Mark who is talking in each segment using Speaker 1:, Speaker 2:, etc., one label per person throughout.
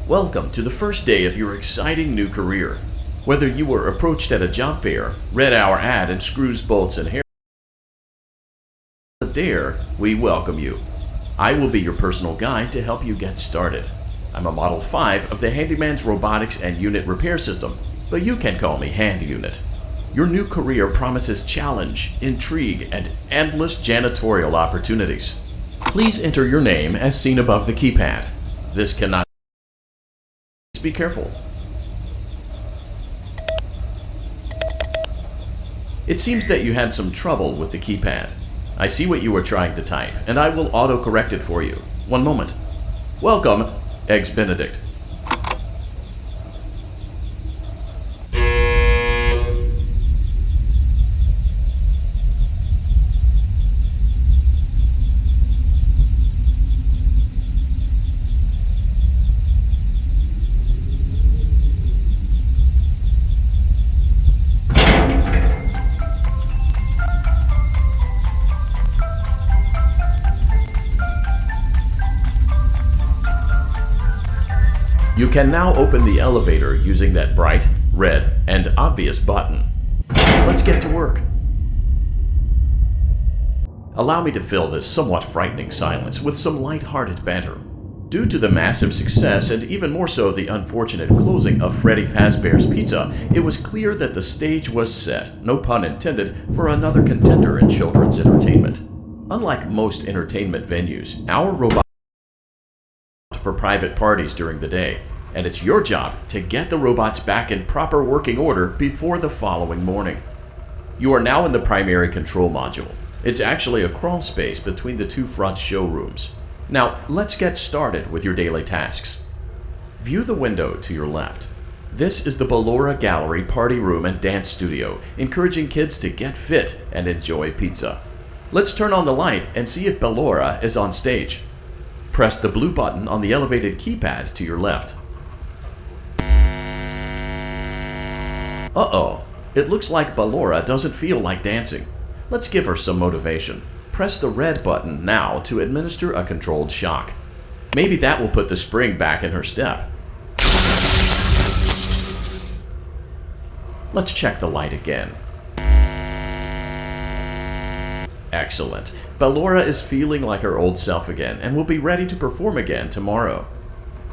Speaker 1: Welcome to the first day of your exciting new career. Whether you were approached at a job fair, read our ad in screws, bolts, and hair, dare, we welcome you. I will be your personal guide to help you get started. I'm a Model 5 of the Handyman's Robotics and Unit Repair System, but you can call me Hand Unit. Your new career promises challenge, intrigue, and endless janitorial opportunities. Please enter your name as seen above the keypad. This cannot be careful. It seems that you had some trouble with the keypad. I see what you were trying to type, and I will auto-correct it for you. One moment. Welcome, Eggs Benedict. You can now open the elevator using that bright, red, and obvious button. Let's get to work. Allow me to fill this somewhat frightening silence with some light-hearted banter. Due to the massive success, and even more so the unfortunate closing of Freddy Fazbear's Pizza, it was clear that the stage was set, no pun intended, for another contender in children's entertainment. Unlike most entertainment venues, our robot for private parties during the day, and it's your job to get the robots back in proper working order before the following morning. You are now in the primary control module. It's actually a crawl space between the two front showrooms. Now, let's get started with your daily tasks. View the window to your left. This is the Ballora Gallery Party Room and Dance Studio, encouraging kids to get fit and enjoy pizza. Let's turn on the light and see if Ballora is on stage. Press the blue button on the elevated keypad to your left. Uh-oh, it looks like Ballora doesn't feel like dancing. Let's give her some motivation. Press the red button now to administer a controlled shock. Maybe that will put the spring back in her step. Let's check the light again. Excellent. Ballora is feeling like her old self again and will be ready to perform again tomorrow.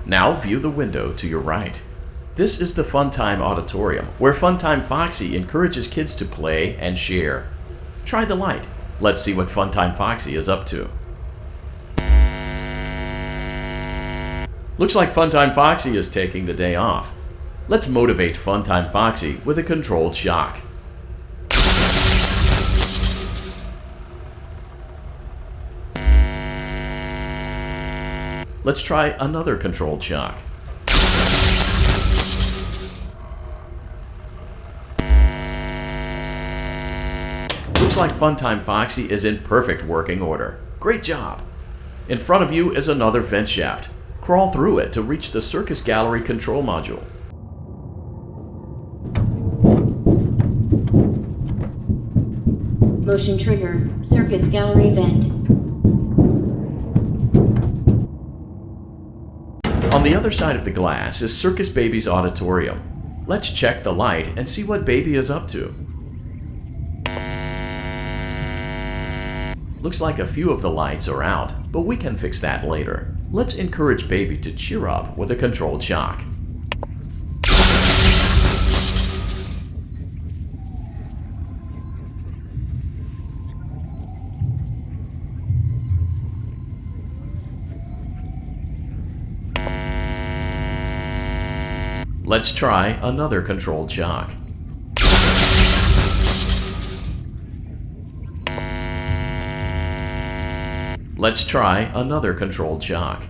Speaker 1: Now view the window to your right. This is the Funtime Auditorium, where Funtime Foxy encourages kids to play and share. Try the light. Let's see what Funtime Foxy is up to. Looks like Funtime Foxy is taking the day off. Let's motivate Funtime Foxy with a controlled shock. Let's try another controlled shock. Looks like Funtime Foxy is in perfect working order. Great job! In front of you is another vent shaft. Crawl through it to reach the Circus Gallery control module.
Speaker 2: Motion trigger, Circus Gallery vent.
Speaker 1: On the other side of the glass is Circus Baby's auditorium. Let's check the light and see what Baby is up to. Looks like a few of the lights are out, but we can fix that later. Let's encourage Baby to cheer up with a controlled shock. Let's try another controlled shock. Let's try another controlled shock.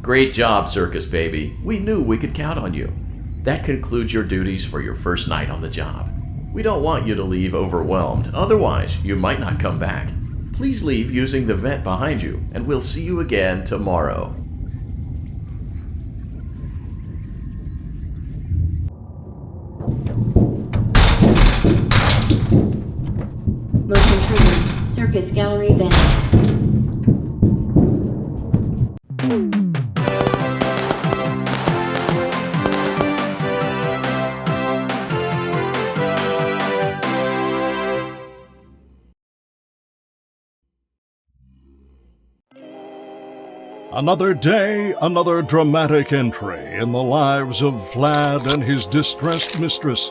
Speaker 1: Great job, Circus Baby. We knew we could count on you. That concludes your duties for your first night on the job. We don't want you to leave overwhelmed, otherwise you might not come back. Please leave using the vent behind you, and we'll see you again tomorrow.
Speaker 2: Motion trigger, Circus Gallery vent.
Speaker 3: Another day, another dramatic entry in the lives of Vlad and his distressed mistress.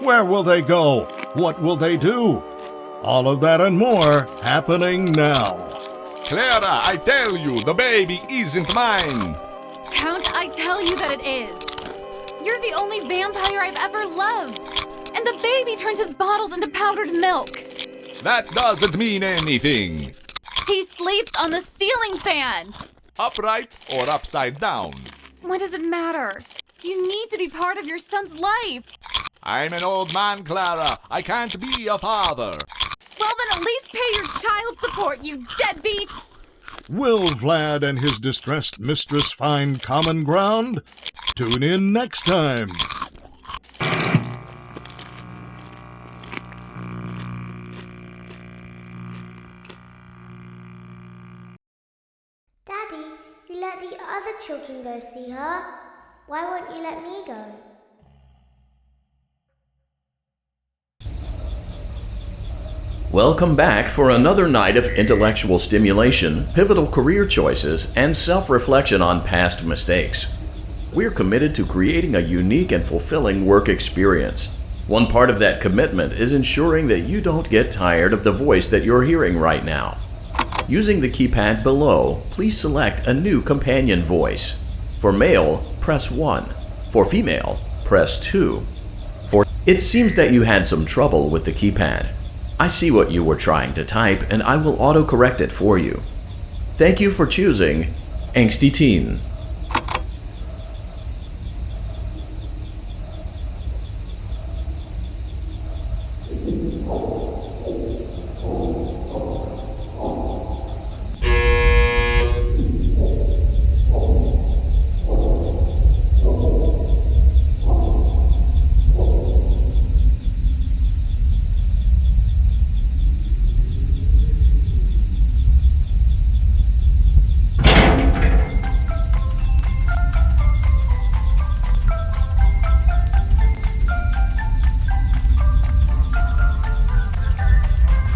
Speaker 3: Where will they go? What will they do? All of that and more happening now.
Speaker 4: Clara, I tell you, the baby isn't mine.
Speaker 5: Count, I tell you that it is. You're the only vampire I've ever loved. And the baby turns his bottles into powdered milk.
Speaker 4: That doesn't mean anything.
Speaker 5: He sleeps on the ceiling fan.
Speaker 4: Upright or upside down?
Speaker 5: What does it matter? You need to be part of your son's life.
Speaker 4: I'm an old man, Clara. I can't be a father.
Speaker 5: Well, then at least pay your child support, you deadbeat!
Speaker 3: Will Vlad and his distressed mistress find common ground? Tune in next time.
Speaker 6: Daddy, you let the other children go see her. Why won't you let me go?
Speaker 1: Welcome back for another night of intellectual stimulation, pivotal career choices, and self-reflection on past mistakes. We're committed to creating a unique and fulfilling work experience. One part of that commitment is ensuring that you don't get tired of the voice that you're hearing right now. Using the keypad below, please select a new companion voice. For male, press 1. For female, press 2. It seems that you had some trouble with the keypad. I see what you were trying to type, and I will autocorrect it for you. Thank you for choosing Angsty Teen.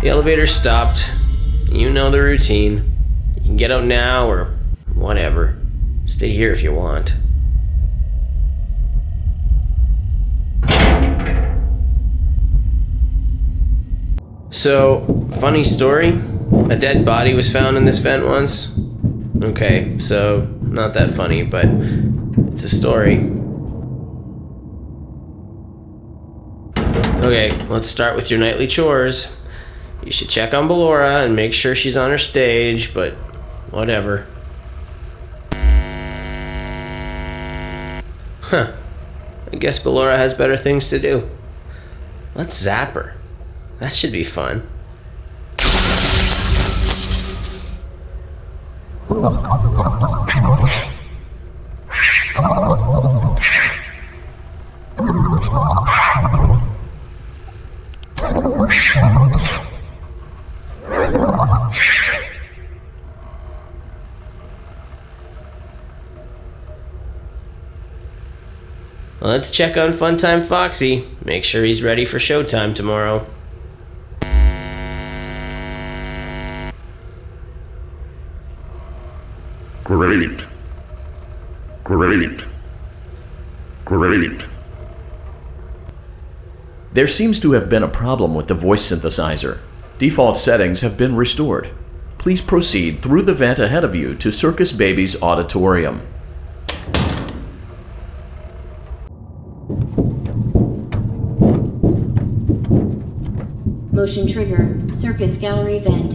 Speaker 7: The elevator stopped. You know the routine. You can get out now or whatever. Stay here if you want. So, funny story. A dead body was found in this vent once. Okay, so not that funny, but it's a story. Okay, let's start with your nightly chores. You should check on Ballora and make sure she's on her stage, but whatever. Huh. I guess Ballora has better things to do. Let's zap her. That should be fun. Let's check on Funtime Foxy. Make sure he's ready for showtime tomorrow.
Speaker 8: Great. Great. Great.
Speaker 1: There seems to have been a problem with the voice synthesizer. Default settings have been restored. Please proceed through the vent ahead of you to Circus Baby's auditorium.
Speaker 2: Motion trigger. Circus gallery vent.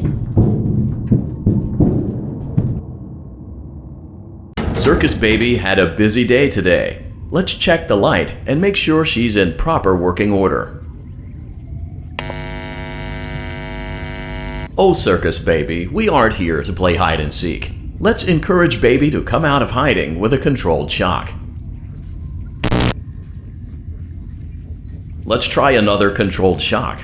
Speaker 1: Circus Baby had a busy day today. Let's check the light and make sure she's in proper working order. Oh, Circus Baby, we aren't here to play hide and seek. Let's encourage Baby to come out of hiding with a controlled shock. Let's try another controlled shock.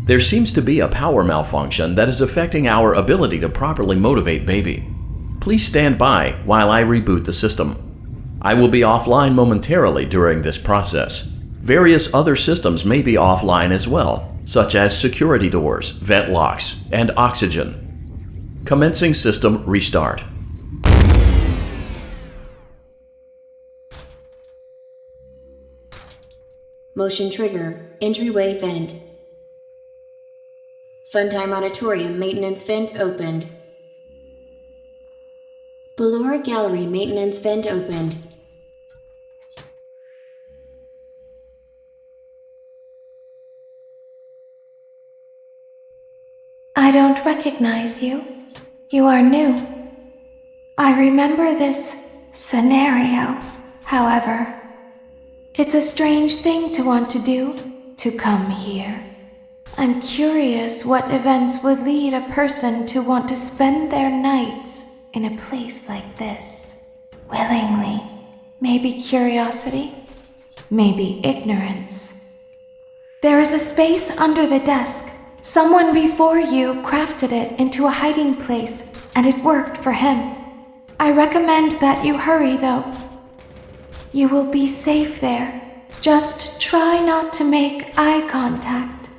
Speaker 1: There seems to be a power malfunction that is affecting our ability to properly motivate Baby. Please stand by while I reboot the system. I will be offline momentarily during this process. Various other systems may be offline as well, such as security doors, vent locks, and oxygen. Commencing system restart.
Speaker 2: Motion trigger. Entryway vent. Funtime Auditorium maintenance vent opened. Ballora Gallery maintenance vent opened.
Speaker 9: I don't recognize you. You are new. I remember this scenario, however. It's a strange thing to want to do, to come here. I'm curious what events would lead a person to want to spend their nights in a place like this. Willingly. Maybe curiosity, maybe ignorance. There is a space under the desk. Someone before you crafted it into a hiding place, and it worked for him. I recommend that you hurry, though. You will be safe there. Just try not to make eye contact.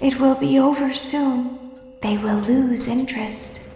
Speaker 9: It will be over soon. They will lose interest.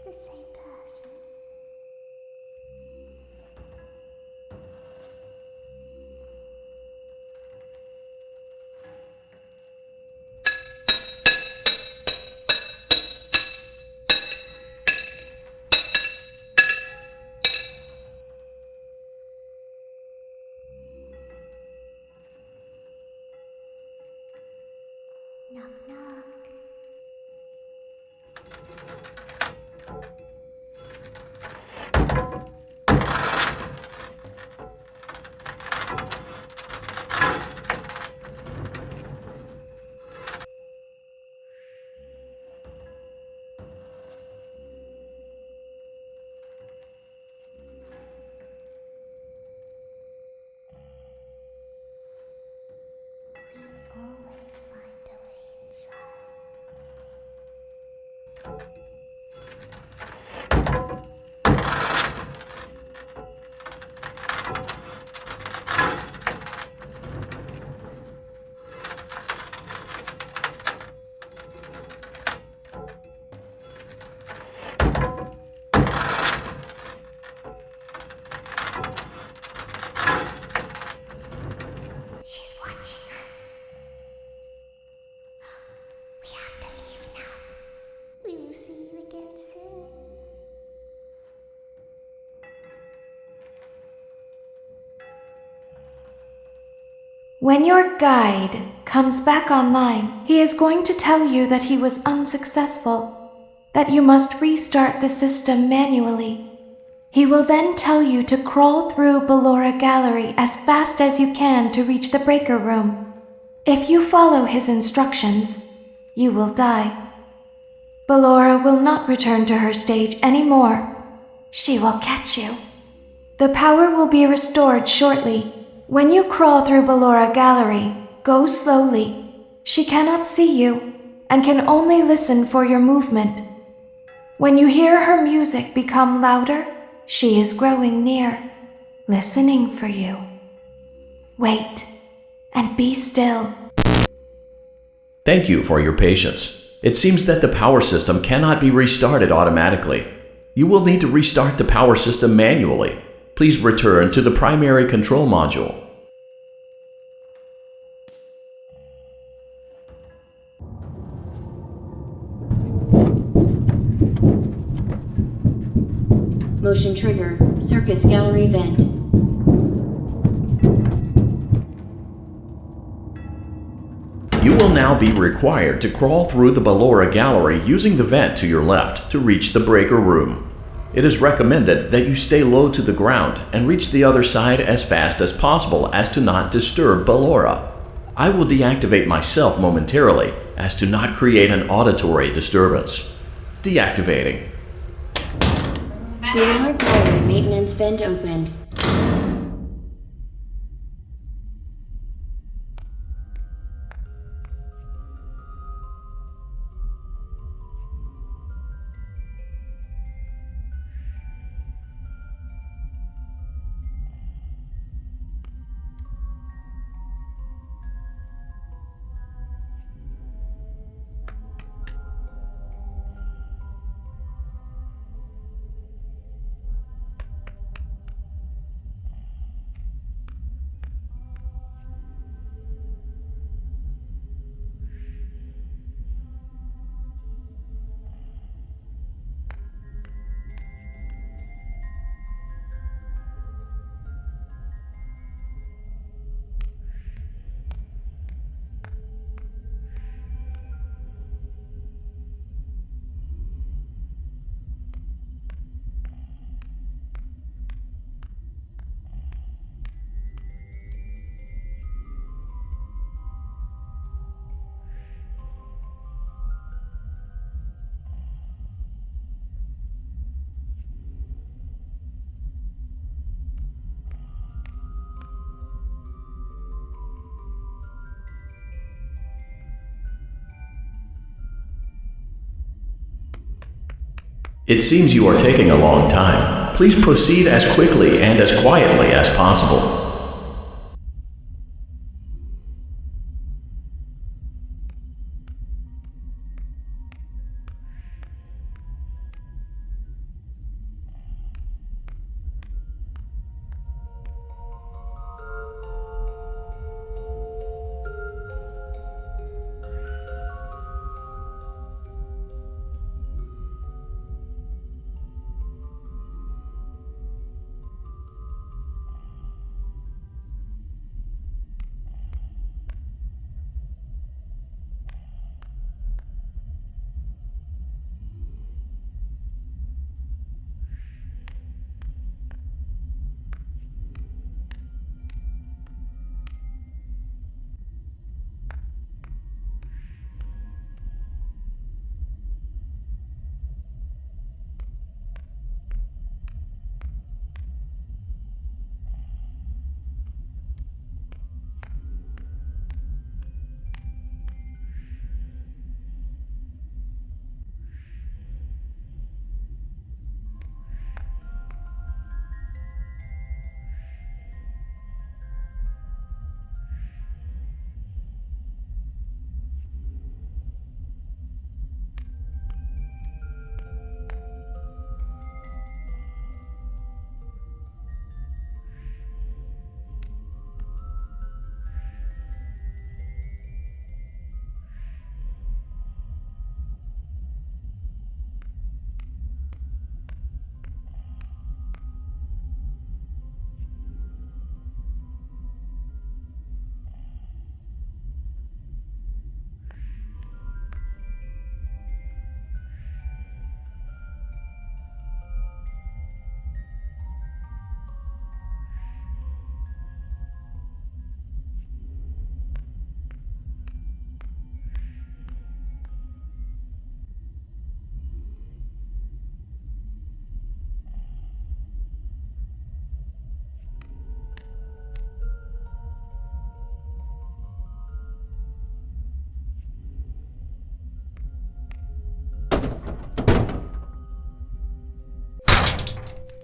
Speaker 6: The same person. Knock, knock. Always find a way inside. She's watching us. We have to leave now. We will see you again soon.
Speaker 9: When your guide comes back online, he is going to tell you that he was unsuccessful, that you must restart the system manually. He will then tell you to crawl through Ballora Gallery as fast as you can to reach the breaker room. If you follow his instructions, you will die. Ballora will not return to her stage anymore. She will catch you. The power will be restored shortly. When you crawl through Ballora Gallery, go slowly. She cannot see you and can only listen for your movement. When you hear her music become louder, she is growing near, listening for you. Wait and be still.
Speaker 1: Thank you for your patience. It seems that the power system cannot be restarted automatically. You will need to restart the power system manually. Please return to the primary control module.
Speaker 2: Motion trigger. Circus gallery vent.
Speaker 1: You will now be required to crawl through the Ballora gallery using the vent to your left to reach the breaker room. It is recommended that you stay low to the ground and reach the other side as fast as possible as to not disturb Ballora. I will deactivate myself momentarily as to not create an auditory disturbance. Deactivating.
Speaker 2: Ballora gallery maintenance vent opened.
Speaker 1: It seems you are taking a long time. Please proceed as quickly and as quietly as possible.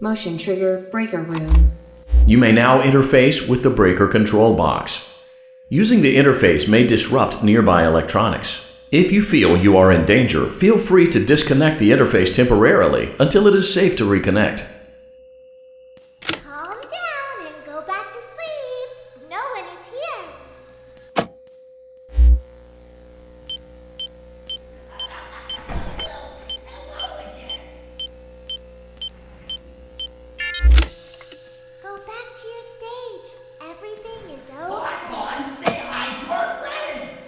Speaker 2: Motion trigger breaker room.
Speaker 1: You may now interface with the breaker control box. Using the interface may disrupt nearby electronics. If you feel you are in danger, feel free to disconnect the interface temporarily until it is safe to reconnect.
Speaker 6: Calm down and go back to sleep. No one is here. Go back to your stage. Everything is over.
Speaker 10: Go on, say hi to our friends.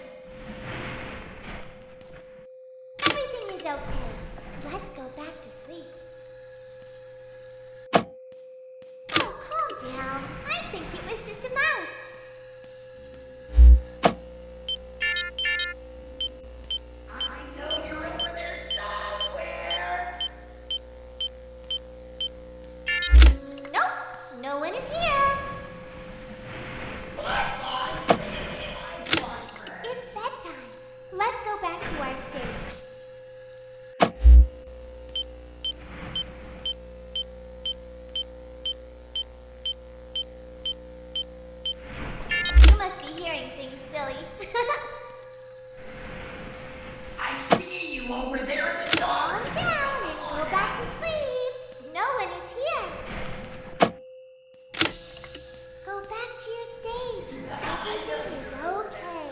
Speaker 6: think it was just a mouse.
Speaker 10: I know you're over there somewhere.
Speaker 6: Nope, no one is here. It's bedtime. Let's go back to our stage. You must be hearing things, silly.
Speaker 10: I see you over there in the dark.
Speaker 6: Calm down and go back to sleep. No one is here. Go back to your stage. Everything is okay.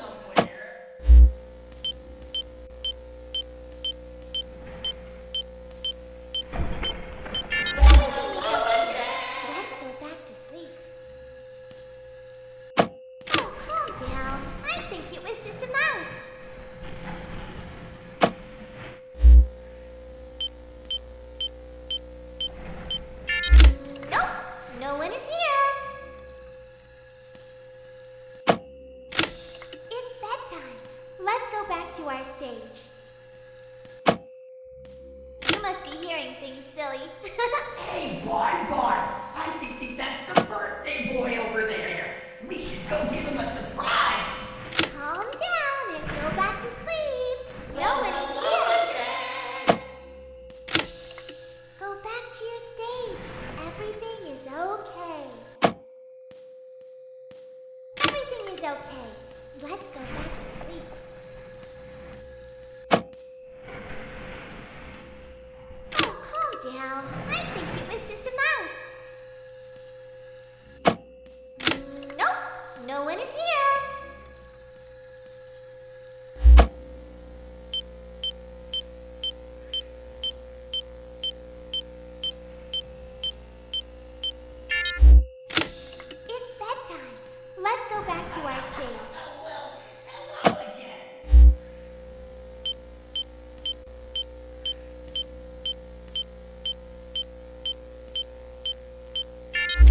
Speaker 6: Let's go back to sleep. Oh, calm down. I think it was just a mouse. Nope, no one is here. It's bedtime. Let's go back to our stage. You must be hearing things, silly.
Speaker 10: Hey, Bonbon! I think that's the birthday boy over there. We should go give him a surprise.
Speaker 6: Calm down and go back to sleep. No one is here. Go back to your stage. Everything is okay. Everything is okay. Let's go back to sleep. Oh, calm down. I think it was just a mouse. Nope, no one is here. It's bedtime. Let's go back to our stage.
Speaker 10: Hello again.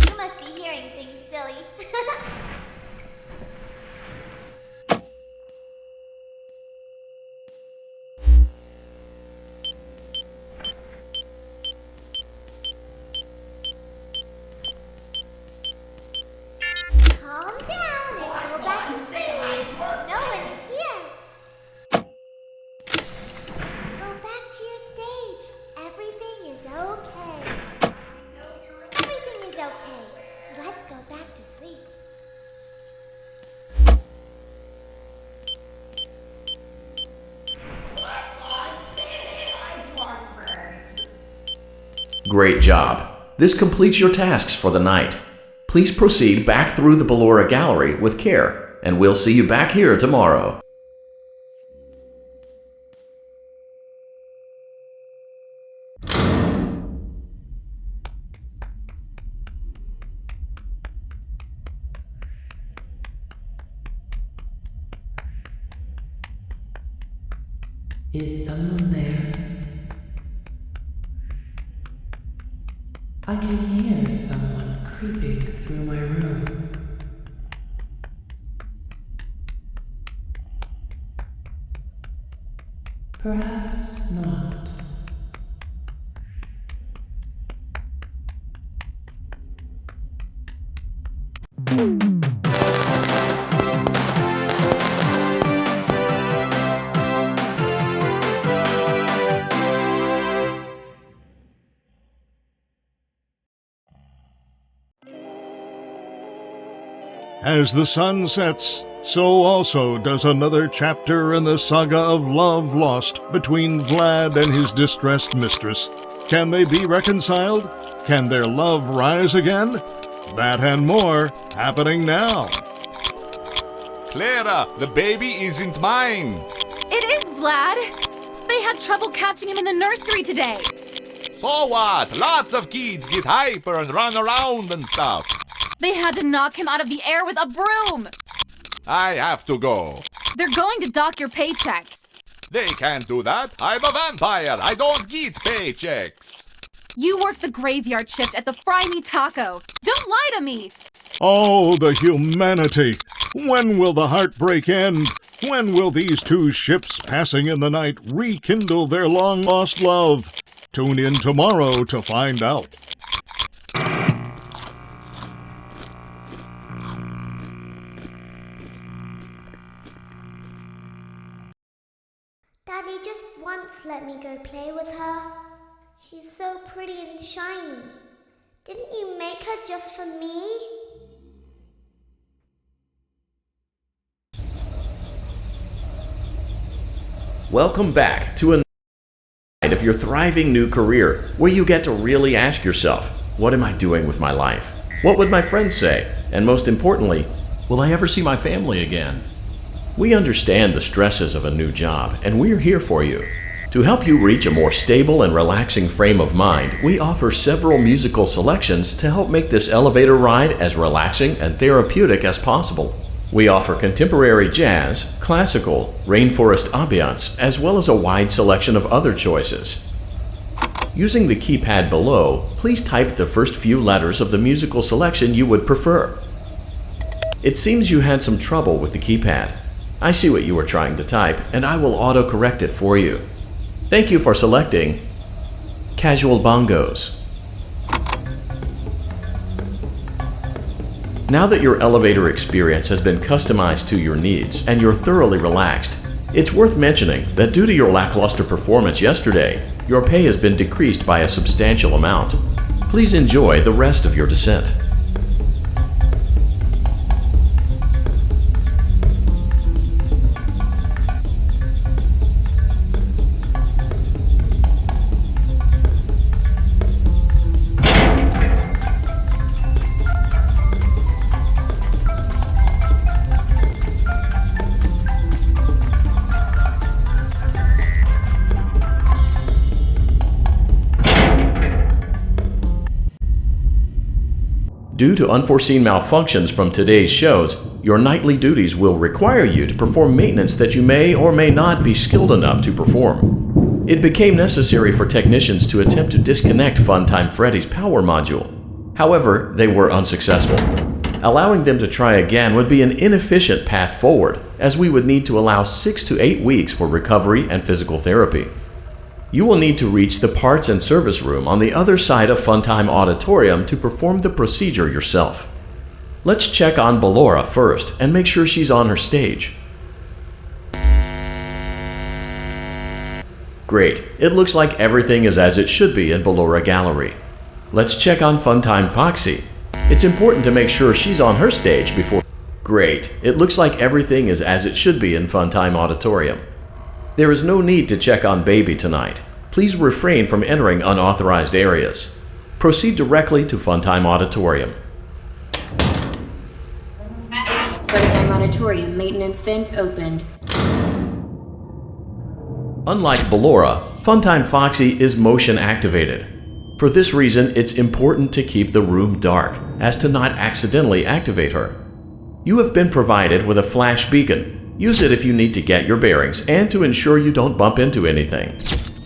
Speaker 6: You must be hearing things, silly. Calm down and go back to sleep. No one is here. Go back to your stage. Everything is okay. Everything is okay. Let's go back to sleep.
Speaker 1: Great job. This completes your tasks for the night. Please proceed back through the Ballora Gallery with care, and we'll see you back here tomorrow.
Speaker 11: Is someone there? I can hear someone creeping through my room. Perhaps not.
Speaker 3: As the sun sets, so also does another chapter in the saga of love lost between Vlad and his distressed mistress. Can they be reconciled? Can their love rise again? That and more happening now.
Speaker 4: Clara, the baby isn't mine.
Speaker 5: It is, Vlad. They had trouble catching him in the nursery today.
Speaker 4: So what? Lots of kids get hyper and run around and stuff.
Speaker 5: They had to knock him out of the air with a broom.
Speaker 4: I have to go.
Speaker 5: They're going to dock your paychecks.
Speaker 4: They can't do that. I'm a vampire. I don't get paychecks.
Speaker 5: You work the graveyard shift at the Fry Me Taco. Don't lie to me.
Speaker 3: Oh, the humanity! When will the heartbreak end? When will these two ships passing in the night rekindle their long-lost love? Tune in tomorrow to find out.
Speaker 6: Daddy just once let me go play with her. She's so pretty and shiny. Didn't you make her just for me?
Speaker 1: Welcome back to another night of your thriving new career, where you get to really ask yourself, what am I doing with my life? What would my friends say? And most importantly, will I ever see my family again? We understand the stresses of a new job, and we're here for you. To help you reach a more stable and relaxing frame of mind, we offer several musical selections to help make this elevator ride as relaxing and therapeutic as possible. We offer contemporary jazz, classical, rainforest ambiance, as well as a wide selection of other choices. Using the keypad below, please type the first few letters of the musical selection you would prefer. It seems you had some trouble with the keypad. I see what you were trying to type, and I will auto-correct it for you. Thank you for selecting Casual Bongos. Now that your elevator experience has been customized to your needs and you're thoroughly relaxed, it's worth mentioning that due to your lackluster performance yesterday, your pay has been decreased by a substantial amount. Please enjoy the rest of your descent. Due to unforeseen malfunctions from today's shows, your nightly duties will require you to perform maintenance that you may or may not be skilled enough to perform. It became necessary for technicians to attempt to disconnect Funtime Freddy's power module. However, they were unsuccessful. Allowing them to try again would be an inefficient path forward, as we would need to allow 6 to 8 weeks for recovery and physical therapy. You will need to reach the parts and service room on the other side of Funtime Auditorium to perform the procedure yourself. Let's check on Ballora first and make sure she's on her stage. Great, it looks like everything is as it should be in Ballora Gallery. Let's check on Funtime Foxy. It's important to make sure she's on her stage before... Great, it looks like everything is as it should be in Funtime Auditorium. There is no need to check on Baby tonight. Please refrain from entering unauthorized areas. Proceed directly to Funtime Auditorium.
Speaker 2: Funtime Auditorium maintenance vent opened.
Speaker 1: Unlike Ballora, Funtime Foxy is motion activated. For this reason, it's important to keep the room dark, as to not accidentally activate her. You have been provided with a flash beacon. Use it if you need to get your bearings and to ensure you don't bump into anything.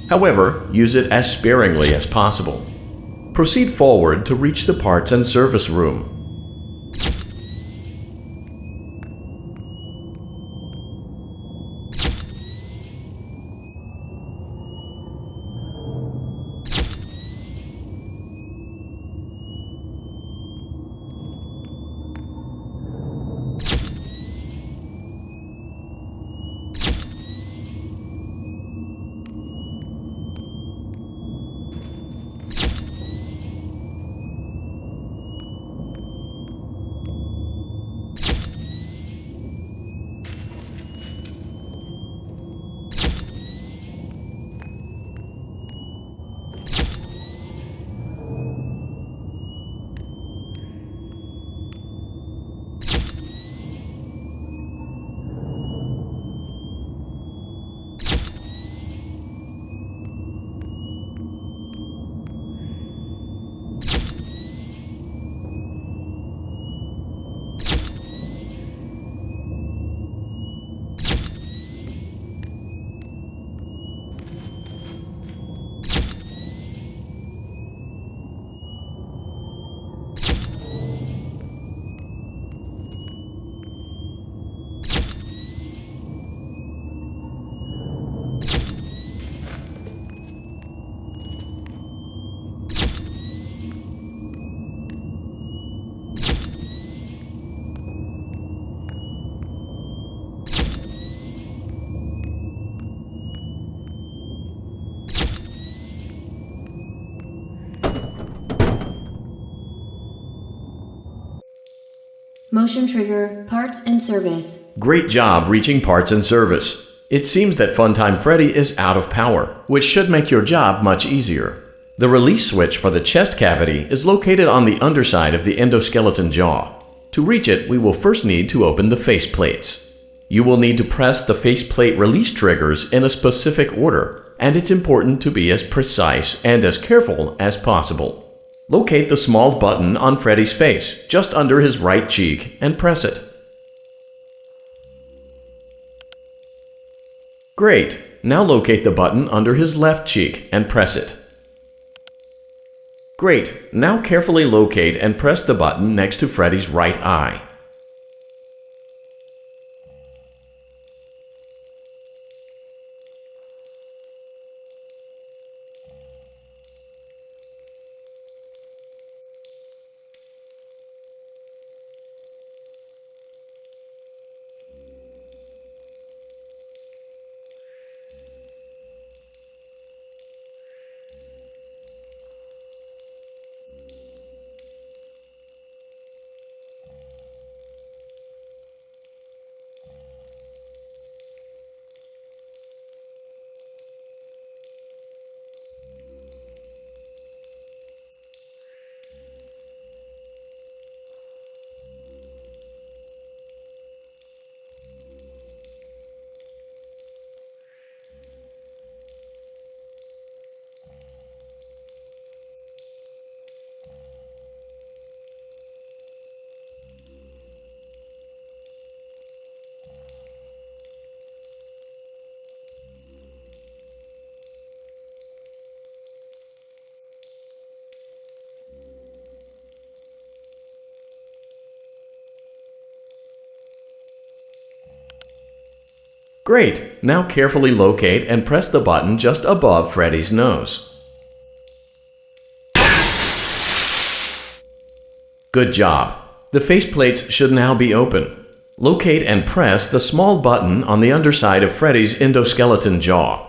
Speaker 1: However, use it as sparingly as possible. Proceed forward to reach the parts and service room.
Speaker 2: Motion trigger, parts and service.
Speaker 1: Great job reaching parts and service. It seems that Funtime Freddy is out of power, which should make your job much easier. The release switch for the chest cavity is located on the underside of the endoskeleton jaw. To reach it, we will first need to open the face plates. You will need to press the faceplate release triggers in a specific order, and it's important to be as precise and as careful as possible. Locate the small button on Freddy's face, just under his right cheek, and press it. Great! Now locate the button under his left cheek and press it. Great! Now carefully locate and press the button next to Freddy's right eye. Great! Now carefully locate and press the button just above Freddy's nose. Good job! The faceplates should now be open. Locate and press the small button on the underside of Freddy's endoskeleton jaw.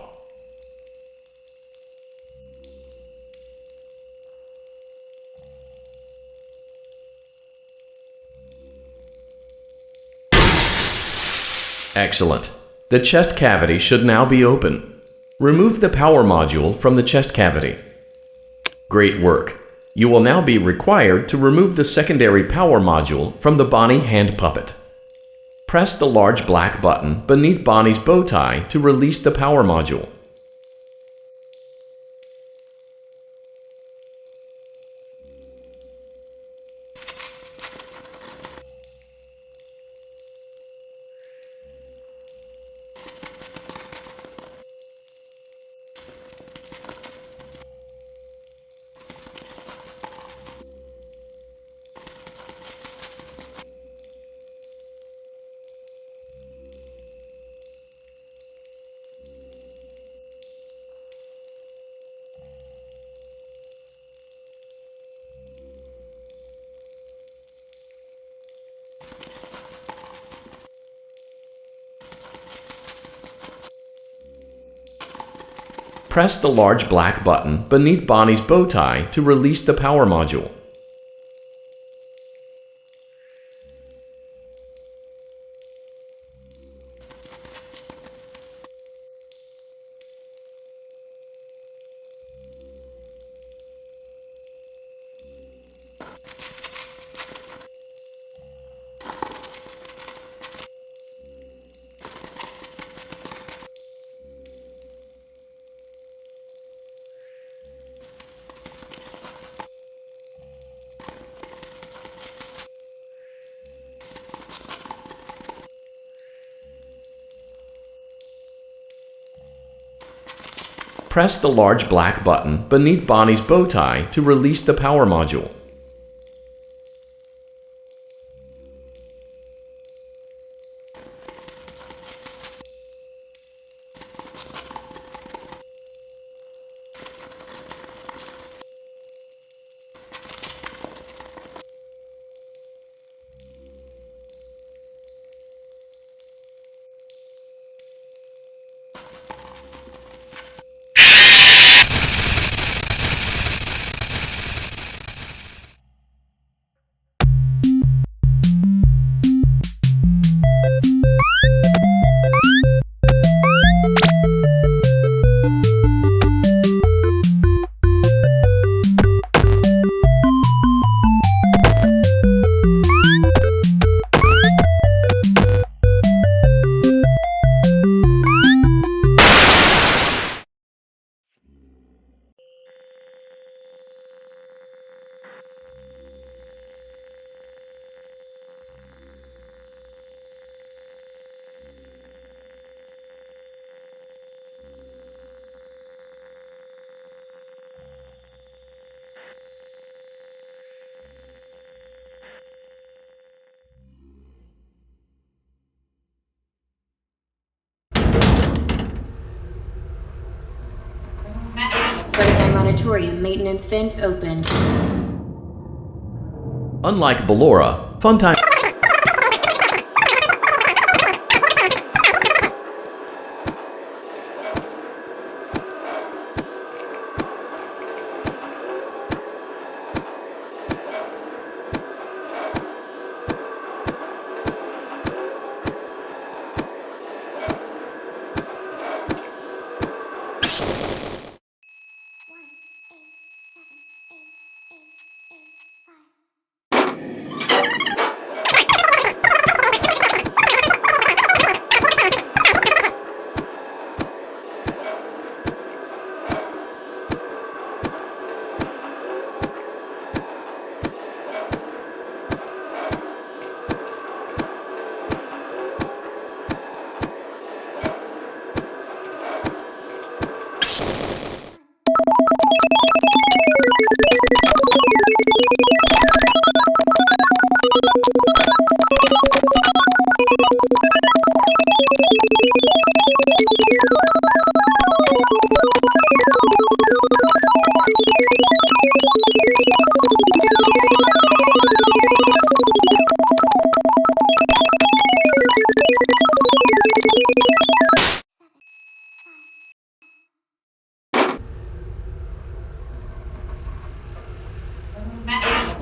Speaker 1: Excellent! The chest cavity should now be open. Remove the power module from the chest cavity. Great work! You will now be required to remove the secondary power module from the Bonnie hand puppet. Press the large black button beneath Bonnie's bow tie to release the power module. Press the large black button beneath Bonnie's bow tie to release the power module. Press the large black button beneath Bonnie's bow tie to release the power module.
Speaker 2: Animatorium maintenance vent open.
Speaker 1: Unlike Ballora, Funtime...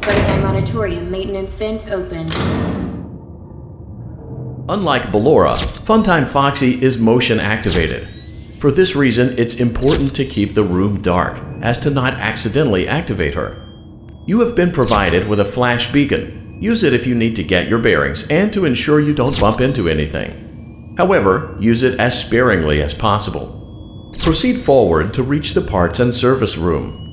Speaker 2: Funtime Auditorium maintenance vent open.
Speaker 1: Unlike Ballora, Funtime Foxy is motion activated. For this reason, it's important to keep the room dark, as to not accidentally activate her. You have been provided with a flash beacon. Use it if you need to get your bearings and to ensure you don't bump into anything. However, use it as sparingly as possible. Proceed forward to reach the parts and service room.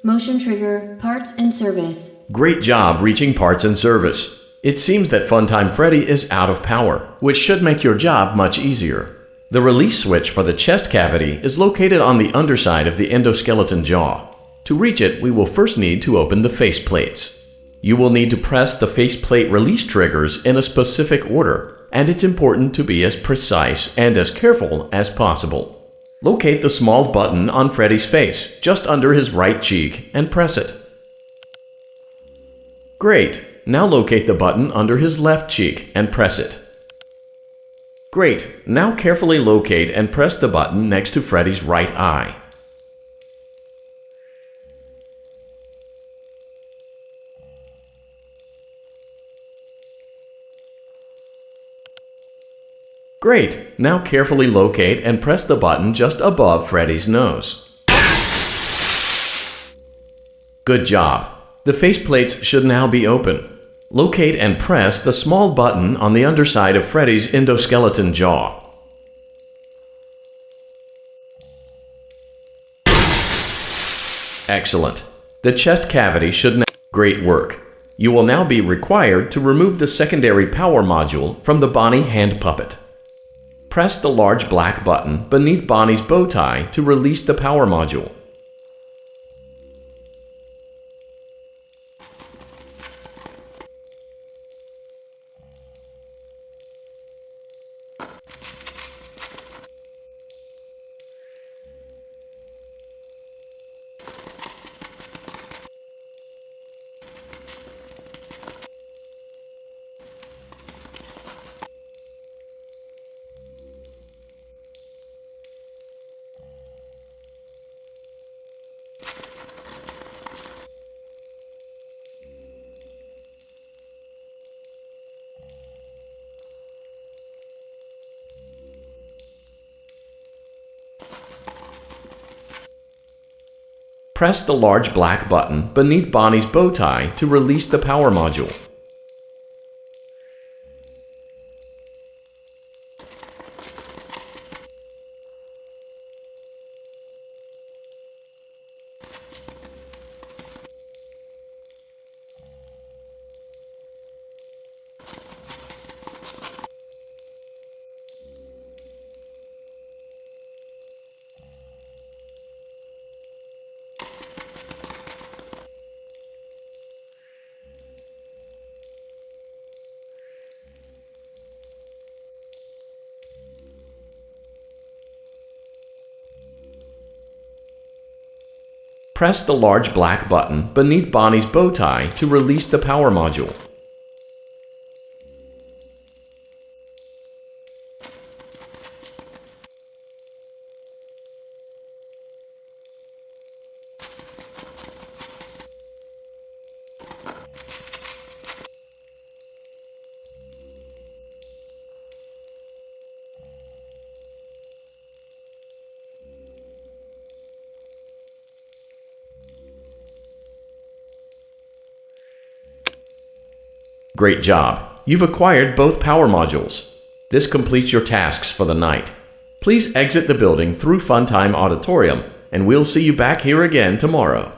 Speaker 2: Motion trigger, parts and service.
Speaker 1: Great job reaching parts and service. It seems that Funtime Freddy is out of power, which should make your job much easier. The release switch for the chest cavity is located on the underside of the endoskeleton jaw. To reach it, we will first need to open the face plates. You will need to press the faceplate release triggers in a specific order, and it's important to be as precise and as careful as possible. Locate the small button on Freddy's face, just under his right cheek, and press it. Great! Now locate the button under his left cheek and press it. Great! Now carefully locate and press the button next to Freddy's right eye. Great! Now carefully locate and press the button just above Freddy's nose. Good job! The faceplates should now be open. Locate and press the small button on the underside of Freddy's endoskeleton jaw. Excellent! The chest cavity should now... Great work! You will now be required to remove the secondary power module from the Bonnie hand puppet. Press the large black button beneath Bonnie's bow tie to release the power module. Press the large black button beneath Bonnie's bow tie to release the power module. Press the large black button beneath Bonnie's bow tie to release the power module. Great job! You've acquired both power modules. This completes your tasks for the night. Please exit the building through Funtime Auditorium, and we'll see you back here again tomorrow.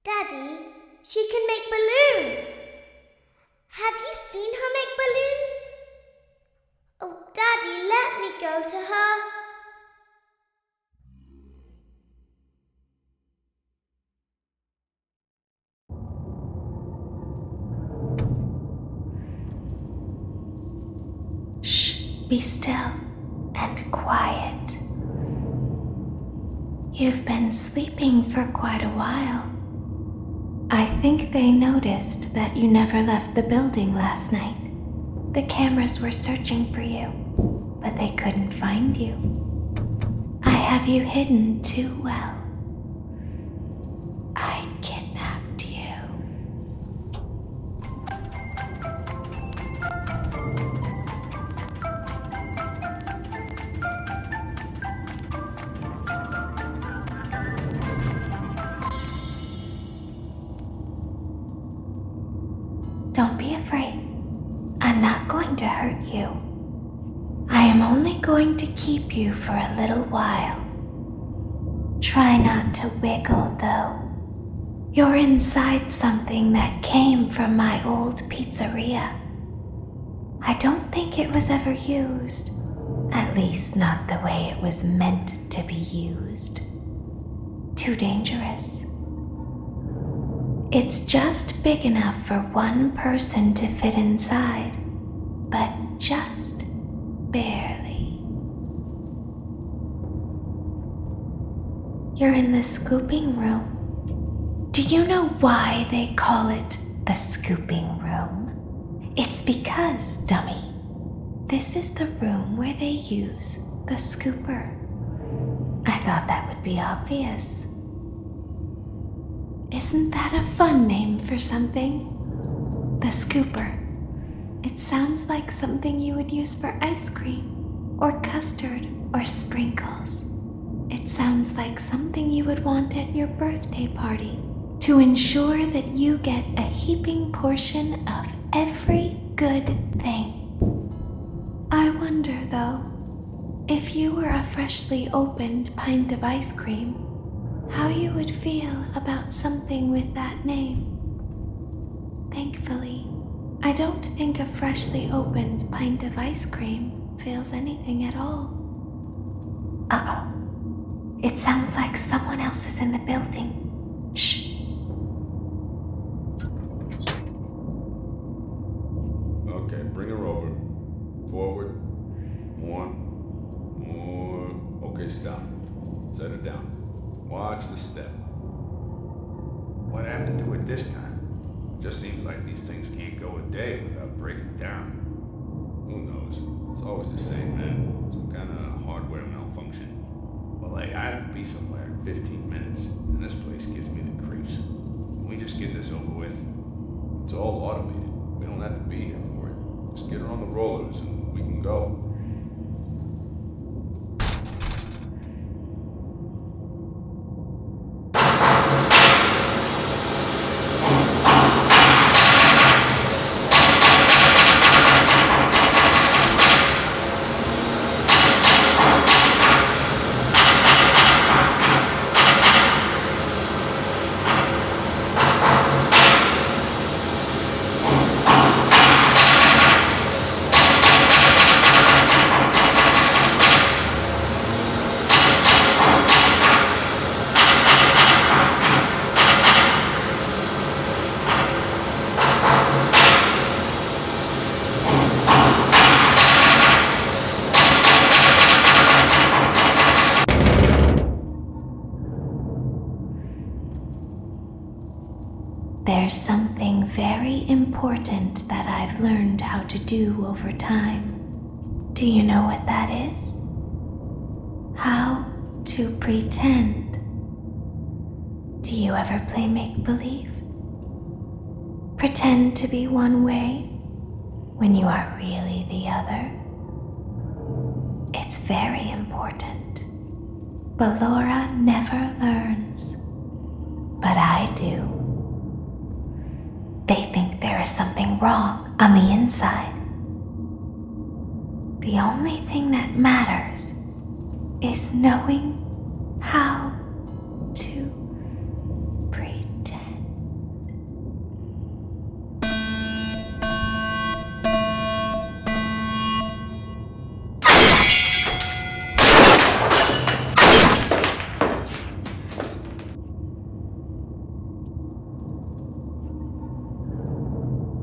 Speaker 6: Daddy, she can make balloons. Have you seen her make balloons? Oh, Daddy, let me go to her.
Speaker 9: Shh, be still and quiet. You've been sleeping for quite a while. I think they noticed that you never left the building last night. The cameras were searching for you, but they couldn't find you. I have you hidden too well. I kidnapped you. Don't be afraid. I'm not going to hurt you. I am only going to keep you for a little while. Try not to wiggle, though. You're inside something that came from my old pizzeria. I don't think it was ever used. At least not the way it was meant to be used. Too dangerous. It's just big enough for one person to fit inside, but just barely. You're in the scooping room. Do you know why they call it the scooping room? It's because, dummy, this is the room where they use the scooper. I thought that would be obvious. Isn't that a fun name for something? The scooper. It sounds like something you would use for ice cream, or custard, or sprinkles. It sounds like something you would want at your birthday party to ensure that you get a heaping portion of every good thing. I wonder, though, if you were a freshly opened pint of ice cream, how you would feel about something with that name. Thankfully, I don't think a freshly opened pint of ice cream feels anything at all. Uh-oh. It sounds like someone else is in the building. Shh.
Speaker 12: Okay, bring her over. Forward. More. Okay, stop. Set her down. Watch the step.
Speaker 13: What happened to it this time? Just seems like these things can't go a day without breaking down.
Speaker 12: Who knows? It's always the same, man. Some kind of hardware malfunction.
Speaker 13: Well, hey, I have to be somewhere in 15 minutes, and this place gives me the creeps. Can we just get this over with?
Speaker 12: It's all automated. We don't have to be here for it. Just get her on the rollers and we can go.
Speaker 9: There's something very important that I've learned how to do over time. Do you know what that is? How to pretend. Do you ever play make-believe? Pretend to be one way when you are really the other. It's very important. But Laura never learns. But I do. They think there is something wrong on the inside. The only thing that matters is knowing how to pretend.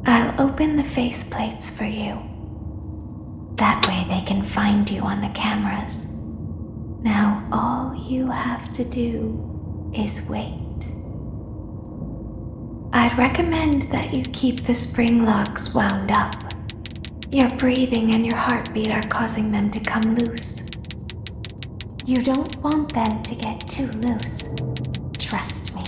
Speaker 9: I'll open the faceplates for you. That way they can find you on the cameras. Now all you have to do is wait. I'd recommend that you keep the spring locks wound up. Your breathing and your heartbeat are causing them to come loose. You don't want them to get too loose. Trust me.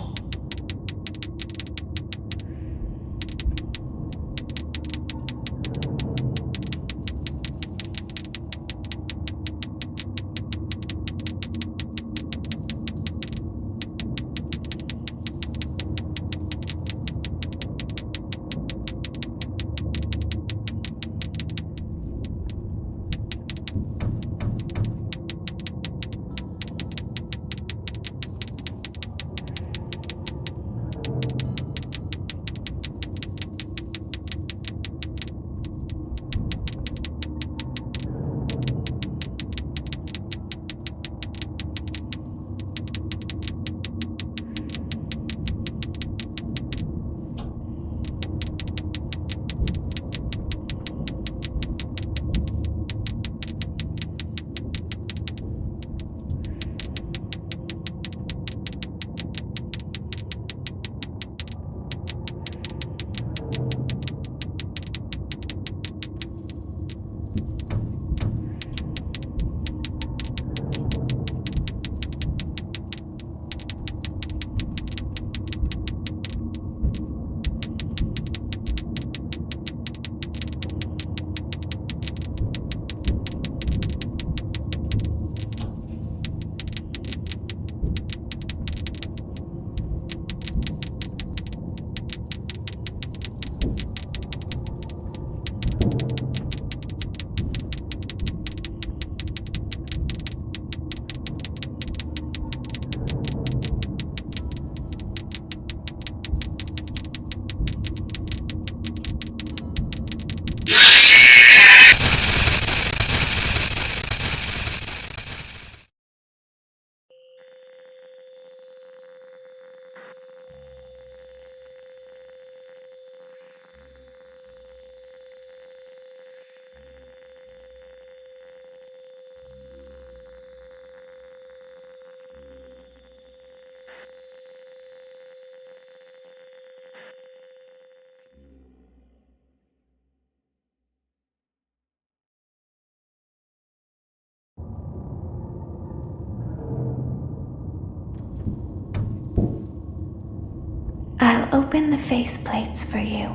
Speaker 9: I'll open the faceplates for you.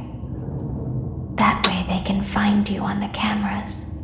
Speaker 9: That way they can find you on the cameras.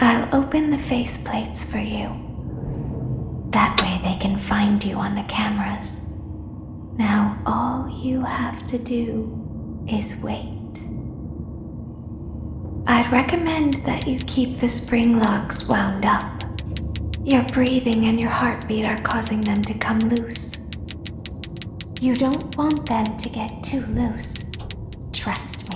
Speaker 9: I'll open the faceplates for you. That way they can find you on the cameras. Now all you have to do is wait. I'd recommend that you keep the spring locks wound up. Your breathing and your heartbeat are causing them to come loose. You don't want them to get too loose. Trust me.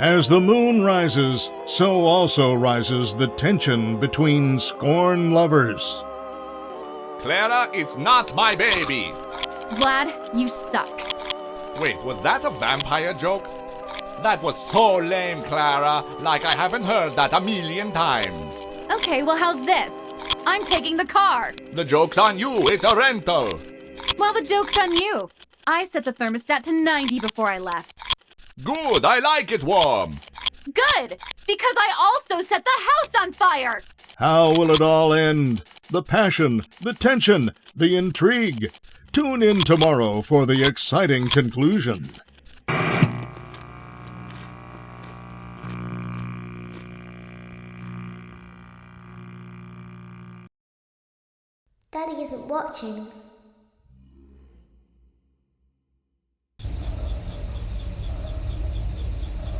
Speaker 3: As the moon rises, so also rises the tension between scorn lovers.
Speaker 4: Clara, it's not my baby!
Speaker 5: Vlad, you suck.
Speaker 4: Wait, was that a vampire joke? That was so lame, Clara. Like I haven't heard that a million times.
Speaker 5: Okay, well, how's this? I'm taking the car.
Speaker 4: The joke's on you. It's a rental.
Speaker 5: Well, the joke's on you. I set the thermostat to 90 before I left.
Speaker 4: Good, I like it warm.
Speaker 5: Good, because I also set the house on fire.
Speaker 3: How will it all end? The passion, the tension, the intrigue. Tune in tomorrow for the exciting conclusion.
Speaker 6: Daddy isn't watching.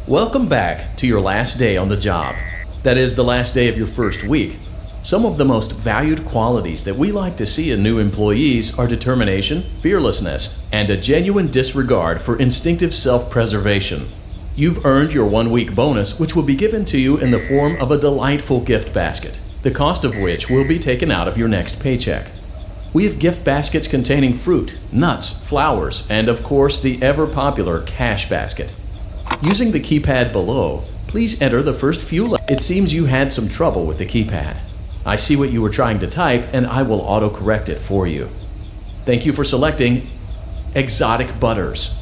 Speaker 1: Welcome back to your last day on the job. That is, the last day of your first week. Some of the most valued qualities that we like to see in new employees are determination, fearlessness, and a genuine disregard for instinctive self-preservation. You've earned your 1-week bonus, which will be given to you in the form of a delightful gift basket, the cost of which will be taken out of your next paycheck. We have gift baskets containing fruit, nuts, flowers, and of course the ever-popular cash basket. Using the keypad below, please enter the first few letters. It seems you had some trouble with the keypad. I see what you were trying to type, and I will auto-correct it for you. Thank you for selecting Exotic Butters.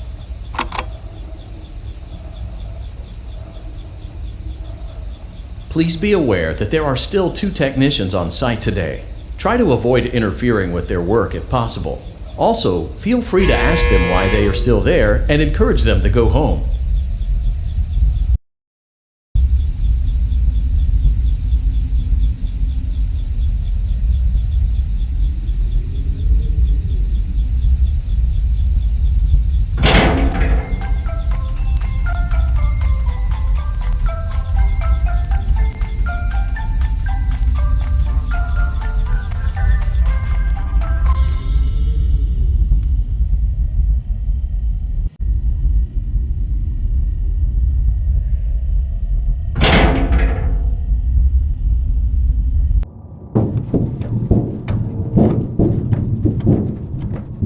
Speaker 1: Please be aware that there are still 2 technicians on site today. Try to avoid interfering with their work if possible. Also, feel free to ask them why they are still there and encourage them to go home.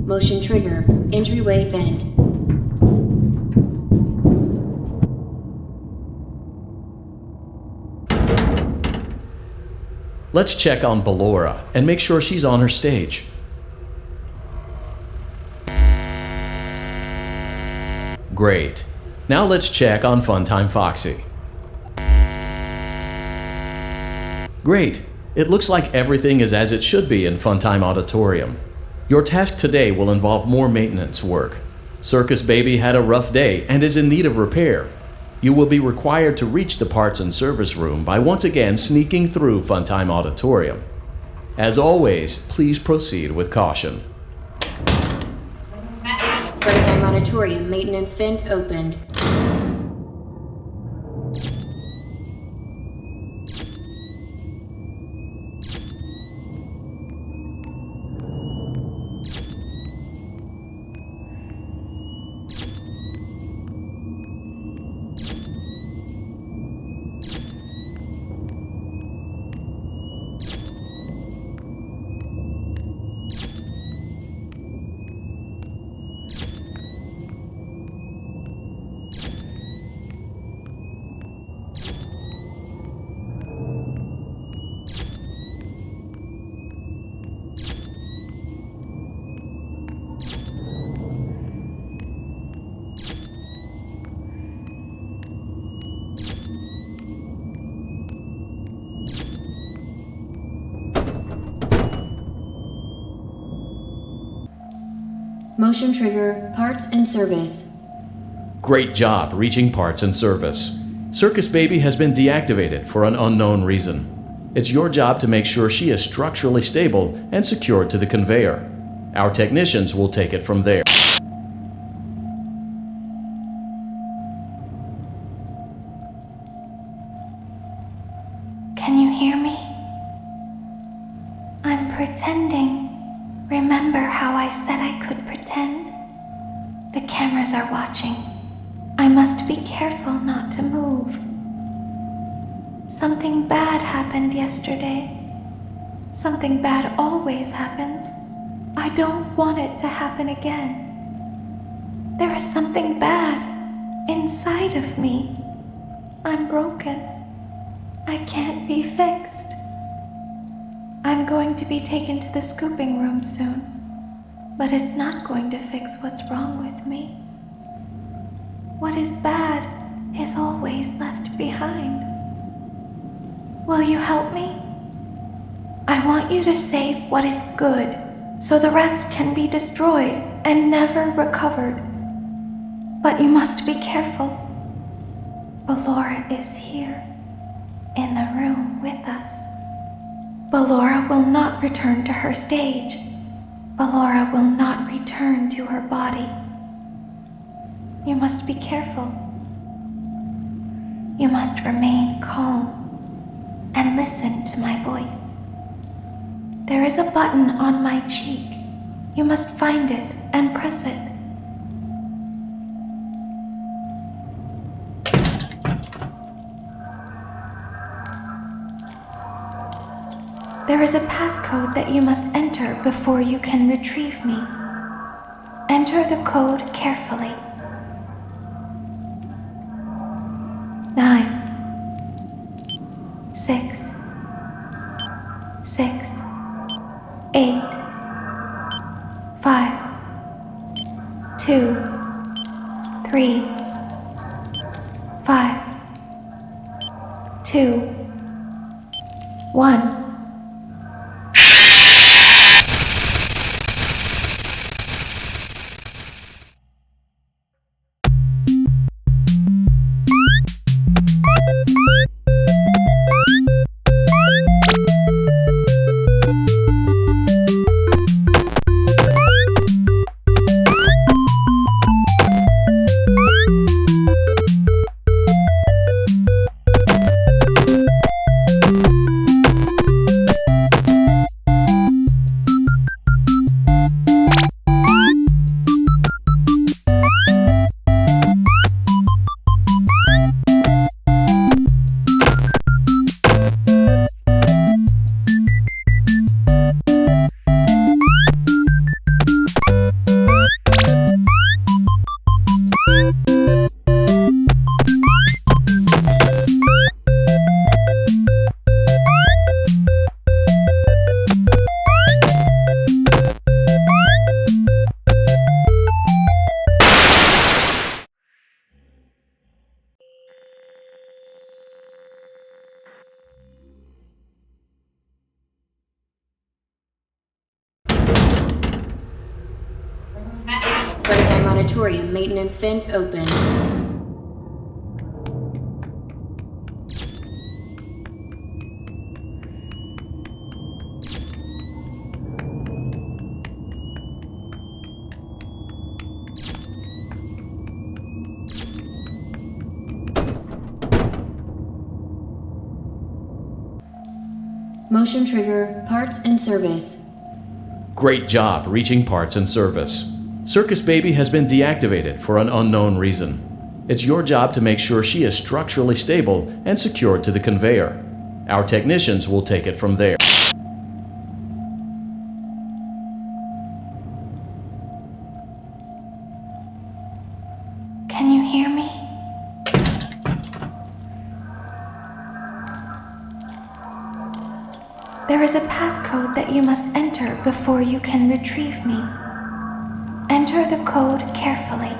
Speaker 2: Motion trigger. Entryway vent.
Speaker 1: Let's check on Ballora and make sure she's on her stage. Great. Now let's check on Funtime Foxy. Great. It looks like everything is as it should be in Funtime Auditorium. Your task today will involve more maintenance work. Circus Baby had a rough day and is in need of repair. You will be required to reach the parts and service room by once again sneaking through Funtime Auditorium. As always, please proceed with caution.
Speaker 2: Funtime Auditorium maintenance vent opened. Motion trigger. Parts and service.
Speaker 1: Great job reaching parts and service. Circus Baby has been deactivated for an unknown reason. It's your job to make sure she is structurally stable and secured to the conveyor. Our technicians will take it from there.
Speaker 9: Can you hear me? I'm pretending. Remember how I said I could pretend? The cameras are watching. I must be careful not to move. Something bad happened yesterday. Something bad always happens. I don't want it to happen again. There is something bad inside of me. I'm broken. I can't be fixed. I'm going to be taken to the scooping room soon, but it's not going to fix what's wrong with me. What is bad is always left behind. Will you help me? I want you to save what is good, so the rest can be destroyed and never recovered. But you must be careful. Ballora is here, in the room with us. Ballora will not return to her stage. Ballora will not return to her body. You must be careful. You must remain calm and listen to my voice. There is a button on my cheek. You must find it and press it. There is a passcode that you must enter before you can retrieve me. Enter the code carefully. 9 6 6 8 5 2 3 5 2 1.
Speaker 2: Freddy Auditorium maintenance vent open. Motion trigger, parts and service.
Speaker 1: Great job reaching parts and service. Circus Baby has been deactivated for an unknown reason. It's your job to make sure she is structurally stable and secured to the conveyor. Our technicians will take it from there.
Speaker 9: Can you hear me? There is a passcode that you must enter before you can retrieve me. Enter the code carefully.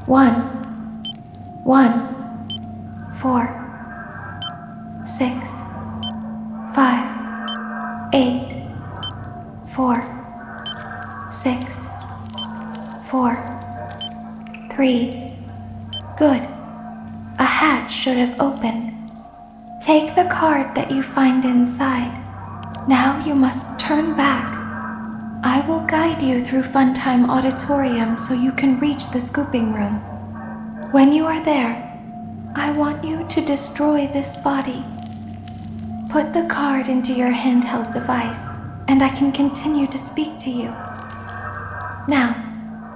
Speaker 9: 1 1 4 6 5 8 4 6 4 3. Good. A hatch should have opened. Take the card that you find inside. Now you must turn back. I will guide you through Funtime Auditorium so you can reach the scooping room. When you are there, I want you to destroy this body. Put the card into your handheld device, and I can continue to speak to you. Now,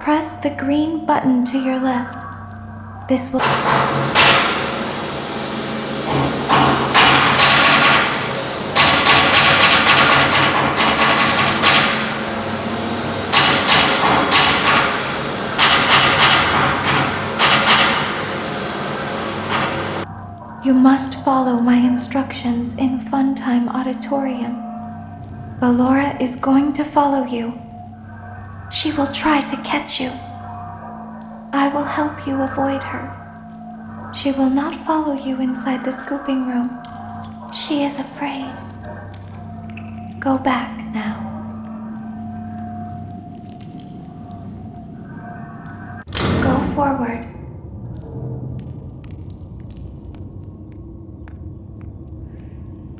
Speaker 9: press the green button to your left. This will... You must follow my instructions in Funtime Auditorium. Ballora is going to follow you. She will try to catch you. I will help you avoid her. She will not follow you inside the scooping room. She is afraid. Go back now. Go forward.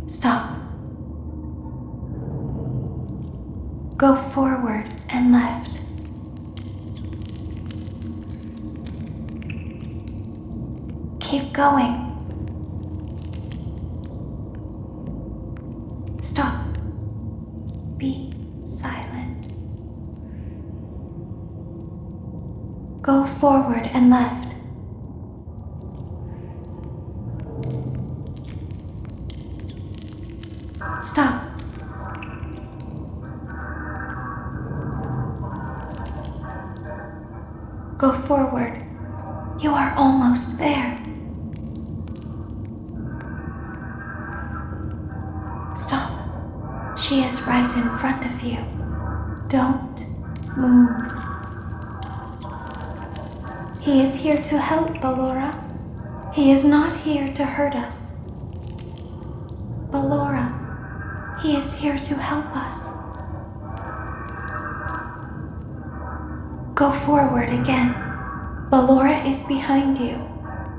Speaker 9: Stop. Go forward and left. Keep going. Stop. Be silent. Go forward and left. Stop. Go forward. You are almost there. Stop. She is right in front of you. Don't move. He is here to help, Ballora. He is not here to hurt us. Ballora, he is here to help us. Go forward again. Ballora is behind you.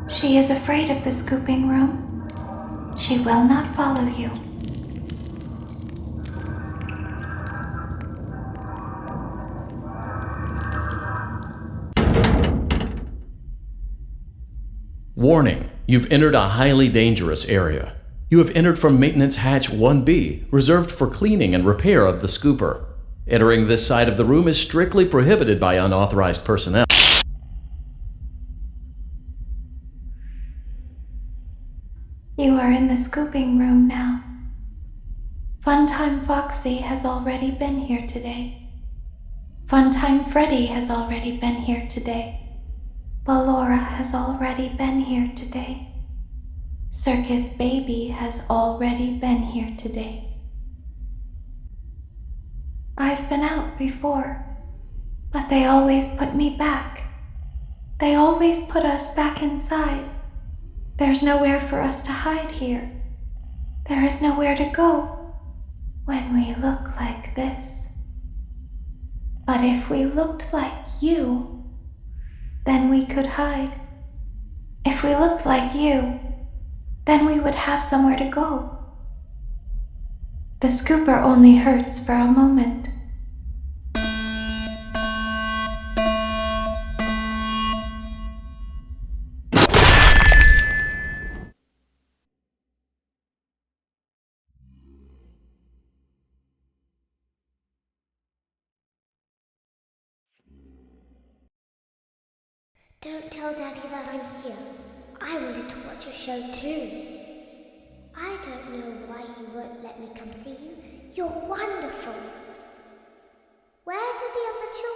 Speaker 9: She is afraid of the scooping room. She will not follow you.
Speaker 1: Warning, you've entered a highly dangerous area. You have entered from Maintenance Hatch 1B, reserved for cleaning and repair of the scooper. Entering this side of the room is strictly prohibited by unauthorized personnel.
Speaker 9: You are in the scooping room now. Funtime Foxy has already been here today. Funtime Freddy has already been here today. Ballora has already been here today. Circus Baby has already been here today. I've been out before, but they always put me back. They always put us back inside. There's nowhere for us to hide here. There is nowhere to go when we look like this. But if we looked like you, then we could hide. If we looked like you, then we would have somewhere to go. The scooper only hurts for a moment.
Speaker 6: Don't tell Daddy that I'm here. I wanted to watch your show too. I don't know why he won't let me come see you. You're wonderful. Where do the other children